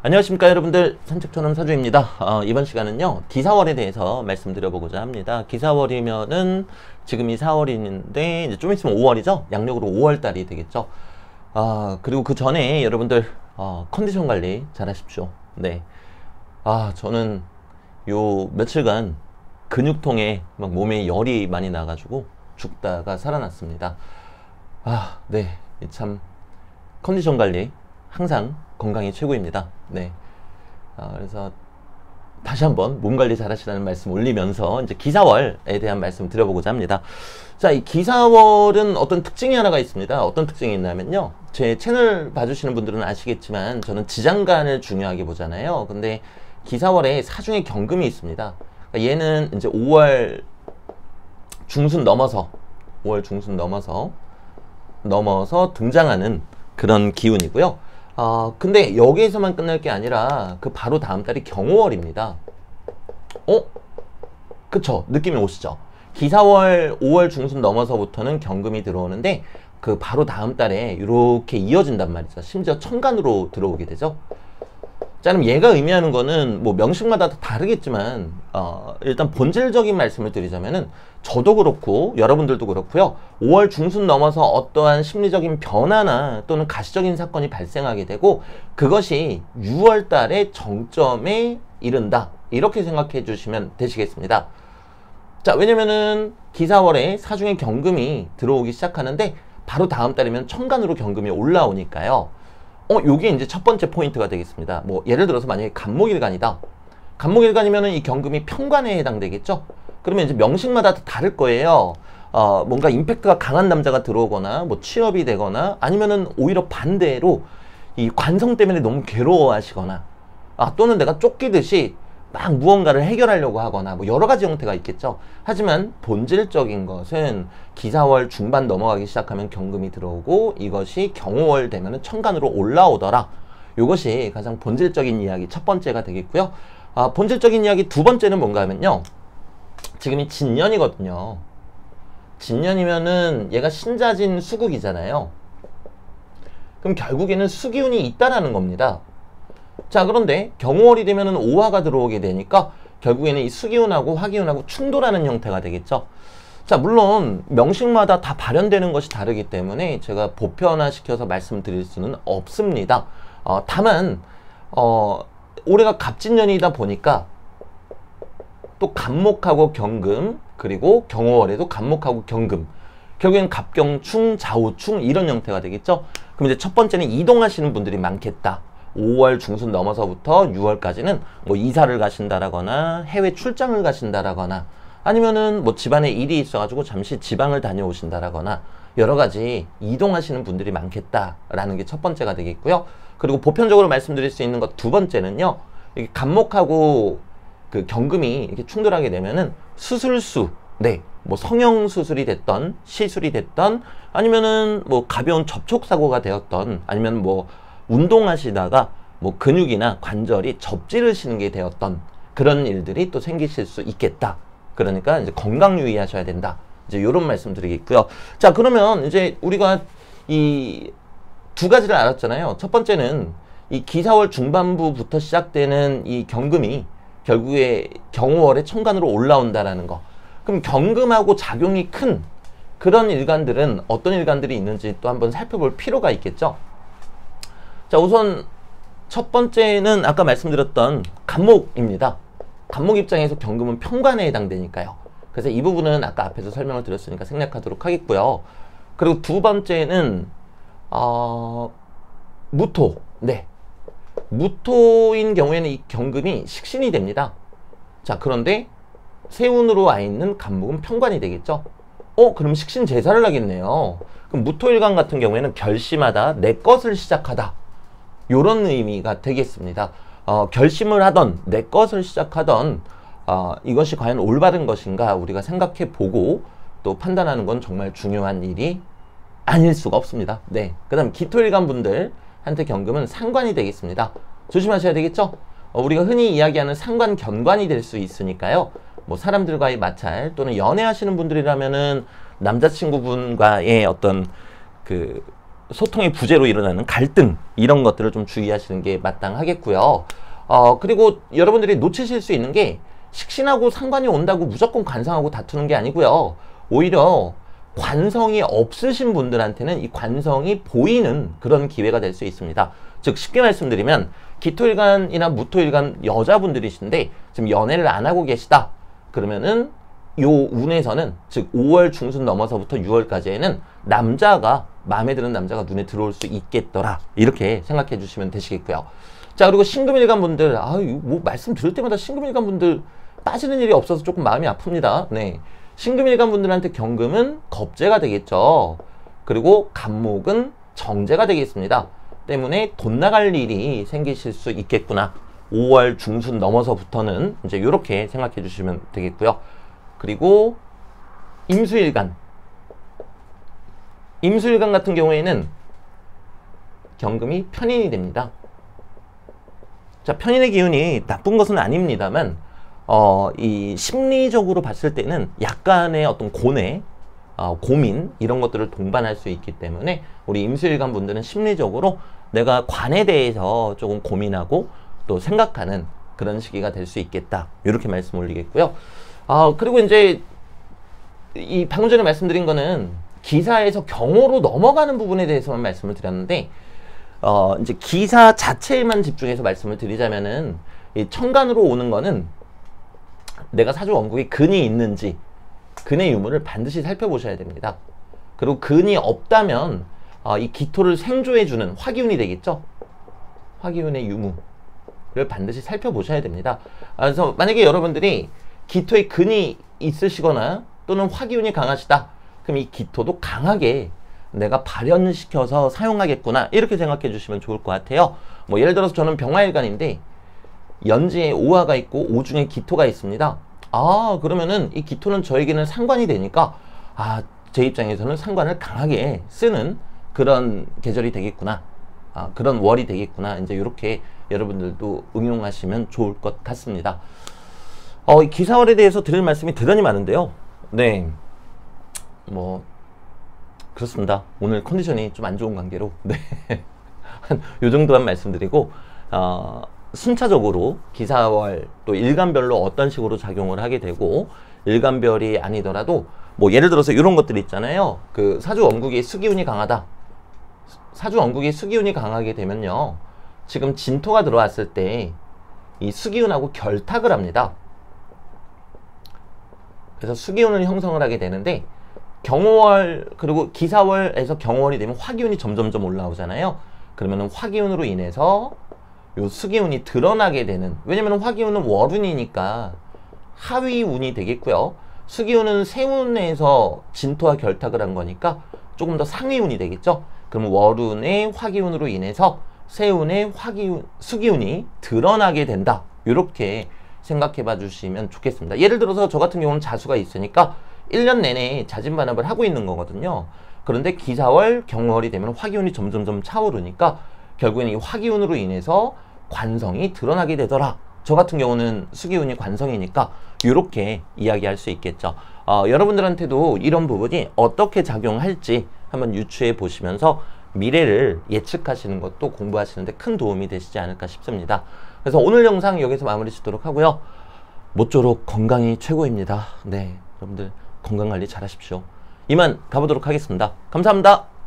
안녕하십니까 여러분들, 산책초놈 사주입니다. 이번 시간은요 기사월에 대해서 말씀드려보고자 합니다. 기사월이면은 지금이 4월인데 이제 좀 있으면 5월이죠. 양력으로 5월달이 되겠죠. 그리고 그 전에 여러분들 컨디션 관리 잘 하십시오. 네. 저는 요 며칠간 근육통에 막 몸에 열이 많이 나가지고 죽다가 살아났습니다. 네. 참 컨디션 관리 항상 건강이 최고입니다. 네. 그래서 다시 한번 몸 관리 잘 하시라는 말씀 올리면서 이제 기사월에 대한 말씀 드려보고자 합니다. 자, 이 기사월은 어떤 특징이 하나가 있습니다. 어떤 특징이 있냐면요. 제 채널 봐주시는 분들은 아시겠지만 저는 지장간을 중요하게 보잖아요. 근데 기사월에 사중의 경금이 있습니다. 그러니까 얘는 이제 5월 중순 넘어서 등장하는 그런 기운이고요. 근데 여기에서만 끝날 게 아니라 그 바로 다음 달이 경호월입니다. 그쵸? 느낌이 오시죠? 기사월 5월 중순 넘어서부터는 경금이 들어오는데 그 바로 다음 달에 이렇게 이어진단 말이죠. 심지어 천간으로 들어오게 되죠. 자, 그럼 얘가 의미하는 거는 뭐 명식마다 다르겠지만 일단 본질적인 말씀을 드리자면은 저도 그렇고 여러분들도 그렇고요. 5월 중순 넘어서 어떠한 심리적인 변화나 또는 가시적인 사건이 발생하게 되고 그것이 6월 달에 정점에 이른다. 이렇게 생각해 주시면 되시겠습니다. 자, 왜냐면은 기사월에 사중의 경금이 들어오기 시작하는데 바로 다음 달이면 천간으로 경금이 올라오니까요. 요게 이제 첫 번째 포인트가 되겠습니다. 뭐 예를 들어서 만약에 간목일간이다. 간목일간이면은 이 경금이 편관에 해당되겠죠. 그러면 이제 명식마다 다 다를 거예요. 뭔가 임팩트가 강한 남자가 들어오거나 뭐 취업이 되거나 아니면은 오히려 반대로 이 관성 때문에 너무 괴로워하시거나 또는 내가 쫓기듯이 막 무언가를 해결하려고 하거나 뭐 여러 가지 형태가 있겠죠. 하지만 본질적인 것은 기사월 중반 넘어가기 시작하면 경금이 들어오고 이것이 경호월 되면은 천간으로 올라오더라. 이것이 가장 본질적인 이야기 첫 번째가 되겠고요. 본질적인 이야기 두 번째는 뭔가 하면요. 지금이 진년이거든요. 진년이면은 얘가 신자진 수국이잖아요. 그럼 결국에는 수기운이 있다라는 겁니다. 자, 그런데 경호월이 되면은 오화가 들어오게 되니까 결국에는 이 수기운하고 화기운하고 충돌하는 형태가 되겠죠. 자, 물론 명식마다 다 발현되는 것이 다르기 때문에 제가 보편화시켜서 말씀드릴 수는 없습니다. 다만 올해가 갑진년이다 보니까 또 간목하고 경금 그리고 경호월에도 간목하고 경금 결국에는 갑경충 좌우충 이런 형태가 되겠죠. 그럼 이제 첫 번째는 이동하시는 분들이 많겠다. 5월 중순 넘어서부터 6월까지는 뭐 이사를 가신다라거나 해외 출장을 가신다라거나 아니면은 뭐 집안에 일이 있어가지고 잠시 지방을 다녀오신다라거나 여러 가지 이동하시는 분들이 많겠다라는 게 첫 번째가 되겠고요. 그리고 보편적으로 말씀드릴 수 있는 것 두 번째는요. 이게 간목하고 그 경금이 이렇게 충돌하게 되면은 수술수, 네, 뭐 성형 수술이 됐던 시술이 됐던 아니면은 뭐 가벼운 접촉 사고가 되었던 아니면 뭐 운동하시다가 뭐 근육이나 관절이 접지르시는 게 되었던 그런 일들이 또 생기실 수 있겠다. 그러니까 이제 건강 유의하셔야 된다. 이제 요런 말씀 드리겠고요. 자, 그러면 이제 우리가 이 두 가지를 알았잖아요. 첫 번째는 이 기사월 중반부부터 시작되는 이 경금이 결국에 경호월에 천간으로 올라온다라는 거. 그럼 경금하고 작용이 큰 그런 일간들은 어떤 일간들이 있는지 또 한번 살펴볼 필요가 있겠죠. 자, 우선 첫 번째는 아까 말씀드렸던 간목입니다. 간목 입장에서 경금은 편관에 해당되니까요. 그래서 이 부분은 아까 앞에서 설명을 드렸으니까 생략하도록 하겠고요. 그리고 두 번째는 무토. 네. 무토인 경우에는 이 경금이 식신이 됩니다. 자, 그런데 세운으로 와 있는 간목은 편관이 되겠죠. 그럼 식신 제사를 하겠네요. 그럼 무토일간 같은 경우에는 결심하다, 내 것을 시작하다. 요런 의미가 되겠습니다. 결심을 하던, 내 것을 시작하던 이것이 과연 올바른 것인가 우리가 생각해 보고 또 판단하는 건 정말 중요한 일이 아닐 수가 없습니다. 네. 그 다음 기토일간 분들한테 경금은 상관이 되겠습니다. 조심하셔야 되겠죠? 우리가 흔히 이야기하는 상관 견관이 될 수 있으니까요. 뭐 사람들과의 마찰 또는 연애하시는 분들이라면은 남자친구분과의 어떤 그 소통의 부재로 일어나는 갈등 이런 것들을 좀 주의하시는 게 마땅하겠고요. 그리고 여러분들이 놓치실 수 있는 게 식신하고 상관이 온다고 무조건 관성하고 다투는 게 아니고요. 오히려 관성이 없으신 분들한테는 이 관성이 보이는 그런 기회가 될 수 있습니다. 즉 쉽게 말씀드리면 기토일간이나 무토일간 여자분들이신데 지금 연애를 안 하고 계시다. 그러면은 요 운에서는 즉 5월 중순 넘어서부터 6월까지에는 남자가 마음에 드는 남자가 눈에 들어올 수 있겠더라. 이렇게 생각해 주시면 되시겠고요. 자, 그리고 신금일간 분들 뭐 말씀 들을 때마다 신금일간 분들 빠지는 일이 없어서 조금 마음이 아픕니다. 네. 신금일간 분들한테 경금은 겁재가 되겠죠. 그리고 간목은 정제가 되겠습니다. 때문에 돈 나갈 일이 생기실 수 있겠구나. 5월 중순 넘어서부터는 이제 이렇게 생각해 주시면 되겠고요. 그리고 임수일간. 임수일간 같은 경우에는 경금이 편인이 됩니다. 자, 편인의 기운이 나쁜 것은 아닙니다만 이 심리적으로 봤을 때는 약간의 어떤 고뇌, 고민 이런 것들을 동반할 수 있기 때문에 우리 임수일간 분들은 심리적으로 내가 관에 대해서 조금 고민하고 또 생각하는 그런 시기가 될 수 있겠다. 이렇게 말씀 올리겠고요. 그리고 이제 이 방금 전에 말씀드린 거는 기사에서 경호로 넘어가는 부분에 대해서만 말씀을 드렸는데 이제 기사 자체에만 집중해서 말씀을 드리자면은 이 천간으로 오는 거는 내가 사주 원국에 근이 있는지 근의 유무를 반드시 살펴보셔야 됩니다. 그리고 근이 없다면 이 기토를 생조해주는 화기운이 되겠죠. 화기운의 유무를 반드시 살펴보셔야 됩니다. 그래서 만약에 여러분들이 기토에 근이 있으시거나 또는 화기운이 강하시다. 그럼 이 기토도 강하게 내가 발현시켜서 사용하겠구나. 이렇게 생각해 주시면 좋을 것 같아요. 뭐 예를 들어서 저는 병화일간인데 연지에 오화가 있고 오중에 기토가 있습니다. 그러면은 이 기토는 저에게는 상관이 되니까 제 입장에서는 상관을 강하게 쓰는 그런 계절이 되겠구나. 그런 월이 되겠구나. 이제 이렇게 여러분들도 응용하시면 좋을 것 같습니다. 기사월에 대해서 드릴 말씀이 대단히 많은데요. 네. 뭐 그렇습니다. 오늘 컨디션이 좀 안 좋은 관계로 네. 요 정도만 말씀드리고 순차적으로 기사월 또 일간별로 어떤 식으로 작용을 하게 되고 일간별이 아니더라도 뭐 예를 들어서 이런 것들 있잖아요. 그 사주 원국에 수기운이 강하다. 사주 원국에 수기운이 강하게 되면요. 지금 진토가 들어왔을 때 이 수기운하고 결탁을 합니다. 그래서 수기운을 형성을 하게 되는데 경호월 그리고 기사월에서 경호월이 되면 화기운이 점점점 올라오잖아요. 그러면 화기운으로 인해서 요 수기운이 드러나게 되는, 왜냐면 화기운은 월운이니까 하위운이 되겠고요. 수기운은 세운에서 진토와 결탁을 한 거니까 조금 더 상위운이 되겠죠. 그럼 월운의 화기운으로 인해서 세운의 수기운이 드러나게 된다. 이렇게 생각해 봐 주시면 좋겠습니다. 예를 들어서 저 같은 경우는 자수가 있으니까 1년 내내 자진반합을 하고 있는 거거든요. 그런데 기사월, 경월이 되면 화기운이 점점점 차오르니까 결국에는 이 화기운으로 인해서 관성이 드러나게 되더라. 저 같은 경우는 수기운이 관성이니까 이렇게 이야기할 수 있겠죠. 여러분들한테도 이런 부분이 어떻게 작용할지 한번 유추해 보시면서 미래를 예측하시는 것도 공부하시는데 큰 도움이 되시지 않을까 싶습니다. 그래서 오늘 영상 여기서 마무리 짓도록 하고요. 모쪼록 건강이 최고입니다. 네, 여러분들 건강관리 잘 하십시오. 이만 가보도록 하겠습니다. 감사합니다.